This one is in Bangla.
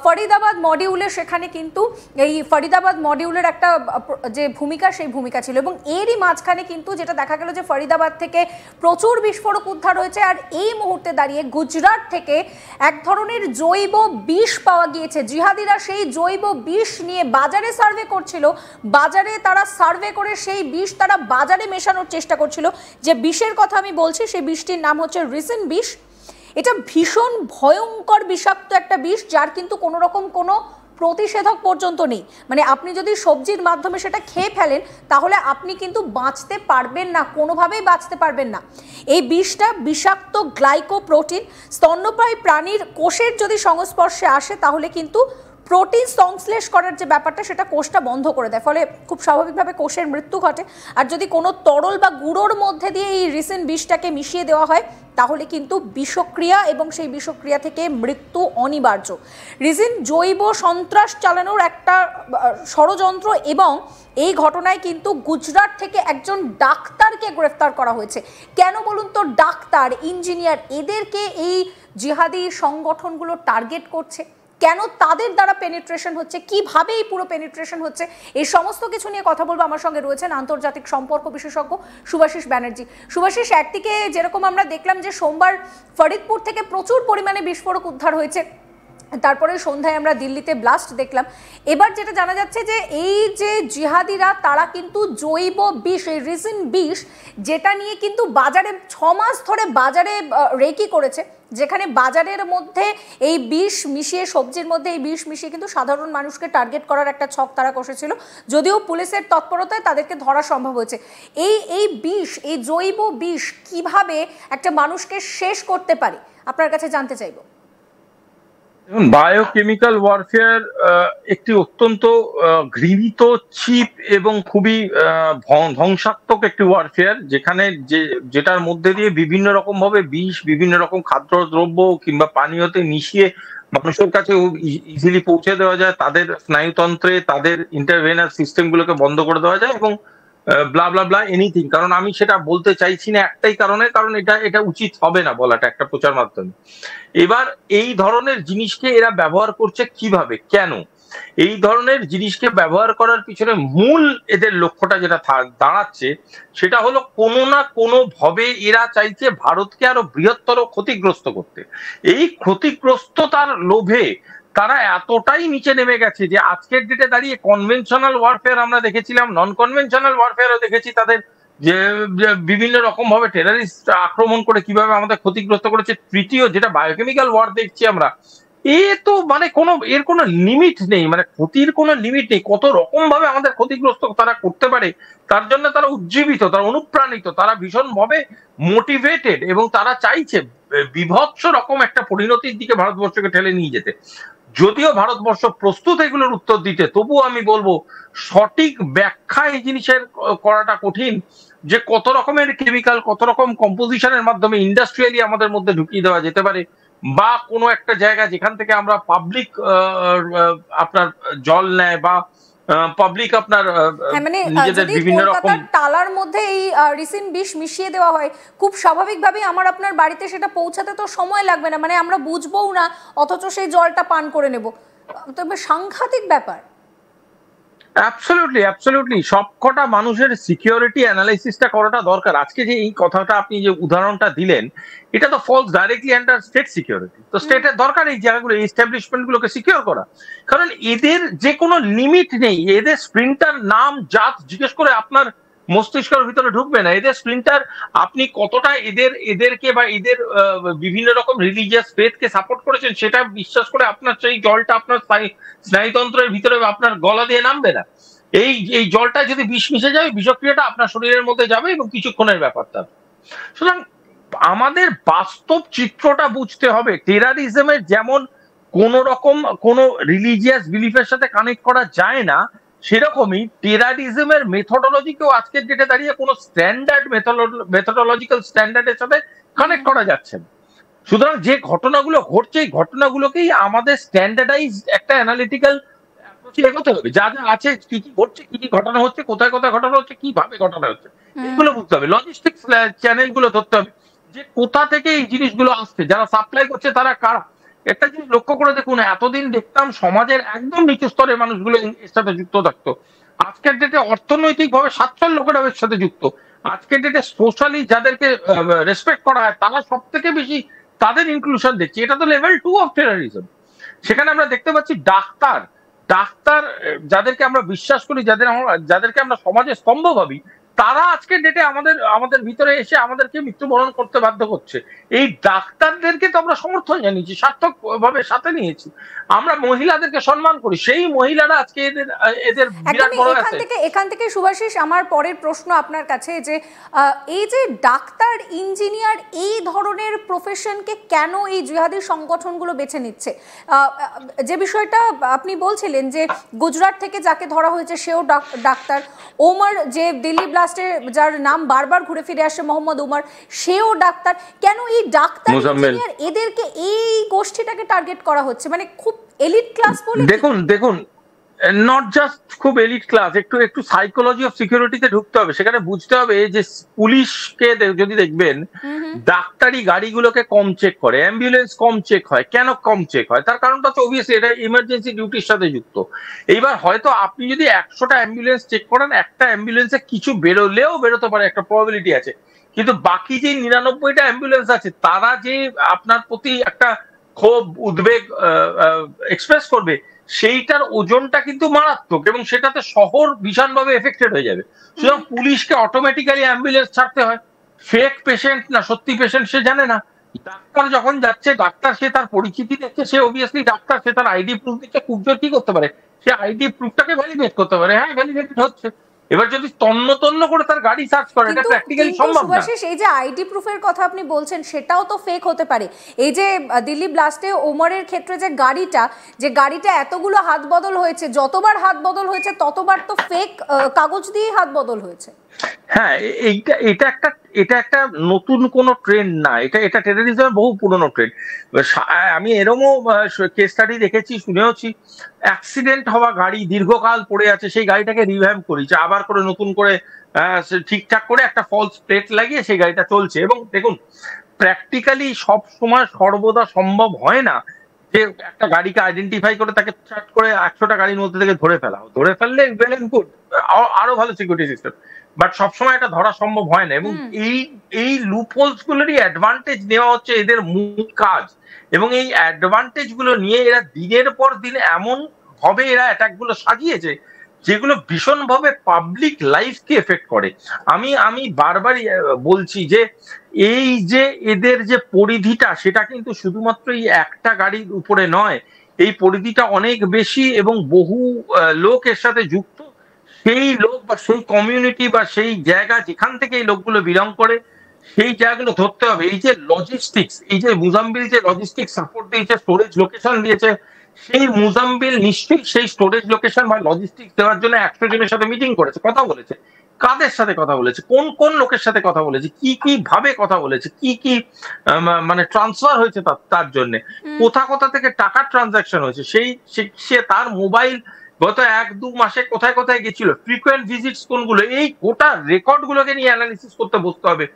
ফরিদাবাদ মডিউলে সেখানে কিন্তু এই ফরিদাবাদ মডিউলের একটা যে ভূমিকা সেই ভূমিকা ছিল এবং এরই মাঝখানে কিন্তু যেটা দেখা গেল যে ফরিদাবাদ থেকে প্রচুর বিস্ফোরক উদ্ধার হয়েছে। আর এই মুহূর্তে দাঁড়িয়ে গুজরাট থেকে এক ধরনের জৈব বিষ পাওয়া গিয়েছে। জিহাদিরা সেই জৈব বিষ নিয়ে বাজারে সার্ভে করছিল, বাজারে তারা সার্ভে করে সেই বিষ তারা বাজারে মেশানোর চেষ্টা করছিল। যে বিষের কথা আমি বলছি সেই বিষটির নাম হচ্ছে রিসিন বিষ। এটা ভীষণ ভয়ঙ্কর বিষাক্ত একটা বিষ, যার কিন্তু কোনো রকম কোনো প্রতিষেধক পর্যন্ত নেই। মানে আপনি যদি সবজির মাধ্যমে সেটা খেয়ে ফেলেন তাহলে আপনি কিন্তু বাঁচতে পারবেন না, কোনোভাবেই বাঁচতে পারবেন না। এই বিষটা বিষাক্ত গ্লাইকোপ্রোটিন স্তন্যপায়ী প্রাণীর কোষের যদি সংস্পর্শে আসে তাহলে কিন্তু প্রোটিন সংশ্লেষ করার যে ব্যাপারটা সেটা কোষটা বন্ধ করে দেয়, ফলে খুব স্বাভাবিকভাবে কোষের মৃত্যু ঘটে। আর যদি কোনো তরল বা গুঁড়োর মধ্যে দিয়ে এই রিসিন বিষটাকে মিশিয়ে দেওয়া হয় তাহলে কিন্তু বিষক্রিয়া এবং সেই বিষক্রিয়া থেকে মৃত্যু অনিবার্য। রিসিন জৈব সন্ত্রাস চালানোর একটা ষড়যন্ত্র এবং এই ঘটনায় কিন্তু গুজরাট থেকে একজন ডাক্তারকে গ্রেফতার করা হয়েছে। কেন বলুন তো? ডাক্তার, ইঞ্জিনিয়ার, এদেরকে এই জিহাদি সংগঠনগুলো টার্গেট করছে কেন? তাদের দ্বারা পেনিট্রেশন হচ্ছে, কিভাবে এই পুরো পেনিট্রেশন হচ্ছে, এই সমস্ত কিছু নিয়ে কথা বলবো। আমার সঙ্গে রয়েছেন আন্তর্জাতিক সম্পর্ক বিশেষজ্ঞ শুভাশিস ব্যানার্জি। শুভাশিস, একদিকে যেরকম আমরা দেখলাম যে সোমবার ফরিদপুর থেকে প্রচুর পরিমাণে বিস্ফোরক উদ্ধার হয়েছে, তারপরে সন্ধ্যায় আমরা দিল্লিতে ব্লাস্ট দেখলাম। এবার যেটা জানা যাচ্ছে যে এই যে জিহাদিরা তারা কিন্তু জৈব বিষ, এই রিসিন বিষ, যেটা নিয়ে কিন্তু বাজারে 6 মাস ধরে বাজারে রেকি করেছে, যেখানে বাজারের মধ্যে এই বিষ মিশিয়ে, সবজির মধ্যে এই বিষ মিশিয়ে কিন্তু সাধারণ মানুষকে টার্গেট করার একটা ছক তারা কষেছিল। যদিও পুলিশের তৎপরতায় তাদেরকে ধরা সম্ভব হয়েছে। এই বিষ, এই জৈব বিষ কিভাবে একটা মানুষকে শেষ করতে পারে আপনার কাছে জানতে চাইব। বায়োকেমিক্যাল ওয়ারফেয়ার একটি অত্যন্ত ঘৃণিত, চিপ এবং খুবই ধ্বংসাত্মক একটি ওয়ারফেয়ার, যেখানে যেটার মধ্যে দিয়ে বিভিন্ন রকম ভাবে বিষ, বিভিন্ন রকম খাদ্যদ্রব্য কিংবা পানীয়তে মিশিয়ে মানুষের কাছে ইজিলি পৌঁছে দেওয়া যায়, তাদের স্নায়ুতন্ত্রে তাদের ইন্টারভেনাস সিস্টেমগুলোকে বন্ধ করে দেওয়া যায় এবং ব্লা ব্লা ব্লা এনিথিং। কারণ আমি সেটা বলতে চাইছি না একটাই কারণে, কারণ এটা উচিত হবে না বলাটা একটা প্রচার মাধ্যমে। এবার এই ধরনের জিনিসকে এরা ব্যবহার করছে কিভাবে, কেন? এই ধরনের জিনিসকে ব্যবহার করার পিছনে মূল এদের লক্ষ্যটা যেটা দাঁড়াচ্ছে সেটা হলো কোনো না কোনো ভাবে এরা চাইছে ভারতকে আরো বৃহত্তর ক্ষতিগ্রস্ত করতে। এই ক্ষতিগ্রস্ততার লোভে তারা এতটাই নিচে নেমে গেছে যে আজকের ডেটে দাঁড়িয়ে কনভেনশনাল ওয়ারফেয়ার আমরা দেখেছিলাম, নন কনভেনশনাল ওয়ারফেয়ারও দেখেছি, তাদের যে বিভিন্ন রকম ভাবে টেররিস্ট আক্রমণ করে কিভাবে আমাদের ক্ষতিগ্রস্ত করেছে। তৃতীয় যেটা বায়োকেমিক্যাল ওয়ার দেখছি আমরা, তো মানে এর কোনো লিমিট নেই, মানে ক্ষতির কোনো লিমিট নেই। কত রকম ভাবে আমাদের ক্ষতিগ্রস্ত তারা করতে পারে, তার জন্য তারা উজ্জীবিত, তারা অনুপ্রাণিত, তারা ভীষণ ভাবে মোটিভেটেড এবং তারা চাইছে বিভৎস রকম একটা পরিণতির দিকে ভারতবর্ষকে ঠেলে নিয়ে যেতে। যদিও ভারতবর্ষ প্রস্তুত এগুলোর উত্তর দিতে, তবুও আমি বলবো সঠিক ব্যাখ্যা এই জিনিসের করাটা কঠিন, যে কত রকমের কেমিক্যাল, কত রকম কম্পোজিশনের মাধ্যমে ইন্ডাস্ট্রিয়ালি আমাদের মধ্যে ঢুকিয়ে দেওয়া যেতে পারে, বা কোনো একটা জায়গা যেখান থেকে আমরা পাবলিক আপনার জল নেয় বা পাবলিক আপনার নিজেদের বিভিন্ন রকম টালার মধ্যে এই রিসিন বিষ মিশিয়ে দেওয়া হয়, খুব স্বাভাবিকভাবেই আমার আপনার বাড়িতে সেটা পৌঁছাতে তো সময় লাগবে না, মানে আমরা বুঝবোও না, অথচ সেই জলটা পান করে নেব। তবে সাংঘাতিক ব্যাপার। অ্যাবসলিউটলি অ্যাবসলিউটলি সবকটা মানুষের সিকিউরিটি অ্যানালাইসিসটা করাটা দরকার। আজকে যে এই কথাটা আপনি যে উদাহরণটা দিলেন, এটা তো falls directly under state security. তো স্টেটের দরকার এই জায়গাগুলো, এই এস্টাবলিশমেন্ট গুলোকে সিকিউর করা, কারণ এদের যে কোনো লিমিট নেই। এদের স্প্রিন্টার নাম জাত জিজ্ঞেস করে আপনার মস্তিষ্কের ভিতরে ঢুকবে না। এদের স্প্রিন্টার আপনি কতটা এদেরকে বা এদের বিভিন্ন রকম রিলিজিয়াস ফেথকে সাপোর্ট করেছেন সেটা বিশ্বাস করে আপনার সেই জলটা আপনার স্নায়ুতন্ত্রের ভিতরে আপনার গলা দিয়ে নামবে না। এই জলটা যদি বিষ মিশে যাবে, বিষক্রিয়াটা আপনার শরীরের মধ্যে যাবে এবং কিছুক্ষণের ব্যাপারটা। সুতরাং আমাদের বাস্তব চিত্রটা বুঝতে হবে। টেরারিজমের যেমন কোন রকম কোন রিলিজিয়াস বিলিফের সাথে কানেক্ট করা যায় না, সেরকমই টেরারিজমের মেথোডোলজিকেও আজকের ডেটে দাঁড়িয়ে কোনো স্ট্যান্ডার্ড মেথোডোলজিক্যাল স্ট্যান্ডার্ডের সাথে কানেক্ট করা যাচ্ছে না। সুতরাং যে ঘটনাগুলো ঘটছে এই ঘটনাগুলোকেই আমাদের স্ট্যান্ডার্ডাইজ একটা অ্যানালিটিক্যাল অ্যাপ্রোচে এগোতে হবে। যা যা আছে, কি কি ঘটছে, কি কি ঘটনা হচ্ছে, কোথায় কোথায় ঘটনা হচ্ছে, কিভাবে ঘটনা হচ্ছে, এগুলো বুঝতে হবে। লজিস্টিক্স চ্যানেলগুলো ধরতে হবে যে কোথা থেকে এই জিনিসগুলো আসছে, যারা সাপ্লাই করছে তারা কারা, একটা জিনিস লক্ষ্য করে দেখুন, এতদিন দেখতাম সমাজের একদম নিচু স্তরের মানুষগুলো এর সাথে যুক্ত থাকতো। আজকের ডেটে অর্থনৈতিক ভাবে সচ্ছল লোকেরা এর সাথে যুক্ত। আজকের ডেটে সোশ্যালি যাদেরকে রেসপেক্ট করা হয় তারা সব থেকে বেশি তাদের ইনক্লুশন দেখছি। এটা তো লেভেল 2 অফ টেরোরিজম। সেখানে আমরা দেখতে পাচ্ছি ডাক্তার ডাক্তার যাদেরকে আমরা বিশ্বাস করি, যাদেরকে আমরা সমাজের স্তম্ভ ভাবি, তারা আজকের ডেটে আমাদের আমাদের ভিতরে এসে আমাদেরকে মৃত্যুবরণ করতে বাধ্য করছে। এই ডাক্তারদেরকে তো আমরা সমর্থন জানিয়েছি, সার্থক ভাবে সাথে নিয়েছি। আমরা মহিলাদেরকে সম্মান করি, সেই মহিলারা আজকে এদের এদের বিরাট বড় আছে। এখান থেকে শুভাশিস, আমার পরের প্রশ্ন আপনার কাছে যে এই যে ডাক্তার, ইঞ্জিনিয়ার, এই ধরনের প্রফেশনকে কেন এই জিহাদি সংগঠনগুলো বেছে নিচ্ছে? যে বিষয়টা আপনি বলছিলেন যে গুজরাট থেকে যাকে ধরা হয়েছে সেও ডাক্তার, ওমর যে দিল্লি ব্লাস্টে যার নাম বারবার ঘুরে ফিরে আসে, মোহাম্মদ উমর, সেও ডাক্তার। কেন এই ডাক্তার, ইঞ্জিনিয়ার, এদেরকে এই গোষ্ঠীটাকে টার্গেট করা হচ্ছে? মানে খুব এলিট ক্লাস বলে? দেখুন নট জাস্ট খুব এলিট ক্লাস, একটু একটু সাইকোলজি অফ সিকিউরিটিতে ঢুকতে হবে। সেখানে বুঝতে হবে যে পুলিশকে যদি দেখবেন, ডাক্তারি গাড়িগুলোকে কম চেক করে, অ্যাম্বুলেন্স কম চেক হয়। কেন কম চেক হয়? তার কারণটা তো অবভিয়াসলি এটা ইমার্জেন্সি ডিউটির সাথে যুক্ত। এইবার হয়তো আপনি যদি 100টা অ্যাম্বুলেন্স চেক করেন, একটা অ্যাম্বুলেন্সে কিছু বেরোতে পারে, একটা প্রবাবিলিটি আছে। কিন্তু বাকি যে 99টা অ্যাম্বুলেন্স আছে, তারা যে আপনার প্রতি একটা ক্ষোভ, উদ্বেগ এক্সপ্রেস করবে, সেইটার ওজনটা কিন্তু মারাত্মক, এবং সেটাতে শহর ভীষণভাবে এফেক্টেড হয়ে যাবে। সুতরাং পুলিশকে অটোমেটিক্যালি অ্যাম্বুলেন্স ছাড়তে হয়। ফেক পেশেন্ট না সত্যি পেশেন্ট সে জানে না। ডাক্তার যখন যাচ্ছে, ডাক্তার সে তার পরিচিতি দেখছে, সে অবভিয়াসলি ডাক্তার, সে তার আইডি প্রুফ দিচ্ছে। খুব জোর কি করতে পারে, সে আইডি প্রুফটাকে ভ্যালিডেট করতে পারে। হ্যাঁ, ভ্যালিডেটেড হচ্ছে। এবার যদি তন্ন তন্ন করে তার গাড়ি সার্চ করে, এটা প্র্যাকটিক্যালি সম্ভব না। এই যে আইডি প্রুফের কথা আপনি বলছেন, সেটাও তো ফেক হতে পারে। এই যে দিল্লি ব্লাস্টে ওমরের ক্ষেত্রে যে গাড়িটা এতগুলো হাত বদল হয়েছে, যতবার হাত বদল হয়েছে ততবার তো ফেক কাগজ দিয়ে হাত বদল হয়েছে। হ্যাঁ, এটা একটা নতুন কোনো ট্রেন্ড না, এটা টেররিজমের বহু পুরনো ট্রেন্ড। আমি এরকমও কেস স্টাডি দেখেছি, শুনেওছি। অ্যাক্সিডেন্ট হওয়া গাড়ি দীর্ঘকাল পড়ে আছে, সেই গাড়িটাকে রিভ্যাম্প করেছে, আবার করে নতুন করে ঠিকঠাক করে একটা ফলস প্লেট লাগিয়ে সেই গাড়িটা চলছে। এবং দেখুন, প্র্যাকটিক্যালি সব সময় সর্বদা সম্ভব হয় না যে একটা গাড়িকে আইডেন্টিফাই করে তাকে চার্ট করে 100টা গাড়ির মধ্যে থেকে ধরে ফেললে ওয়েল এন্ড গুড, আরো ভালো সিকিউরিটি সিস্টেম। বাট সবসময় এটা ধরা সম্ভব হয় না, এবং এই লুপহোলস গুলোরই অ্যাডভান্টেজ নেওয়া হচ্ছে এদের মূল কাজ। এবং এই অ্যাডভান্টেজ গুলো নিয়ে এরা দিনের পর দিন এমন ভাবে এরা অ্যাটাক গুলো সাজিয়েছে, যেগুলো ভীষণভাবে পাবলিক লাইফকে এফেক্ট করে। আমি বারবারই বলছি যে এই যে এদের যে পরিধিটা, সেটা কিন্তু শুধুমাত্র এই একটা গাড়ির উপরে নয়, এই পরিধিটা অনেক বেশি, এবং বহু লোক এর সাথে যুক্ত। সেই লোক বা সেই কমিউনিটি বা সেই জায়গা যেখান থেকে এই লোকগুলো বিলং করে, সেই জায়গাগুলো ধরতে হবে। এই যে লজিস্টিক্স, এই যে মুজাম্বিল যে লজিস্টিক সাপোর্ট দিয়েছে, স্টোরেজ লোকেশন দিয়েছে, সেই মুজাম্বিল নিশ্চয়ই সেই স্টোরেজ লোকেশন বা লজিস্টিক্স দেওয়ার জন্য 100 জনের সাথে মিটিং করেছে, কথা বলেছে। কাদের সাথে কথা বলেছে, কোন কোন লোকের সাথে কথা বলেছে, কি কি ভাবে কথা বলেছে, কি কি মানে ট্রান্সফার হয়েছে তার জন্য, কোথা থেকে টাকার ট্রানজাকশন হয়েছে, সে তার মোবাইল গত 1-2 মাসে কোথায় কোথায় গেছিল, ফ্রিকোয়েন্ট ভিজিটস কোনগুলো, এই গোটা রেকর্ড গুলোকে নিয়ে অ্যানালিসিস করতে বসতে হবে।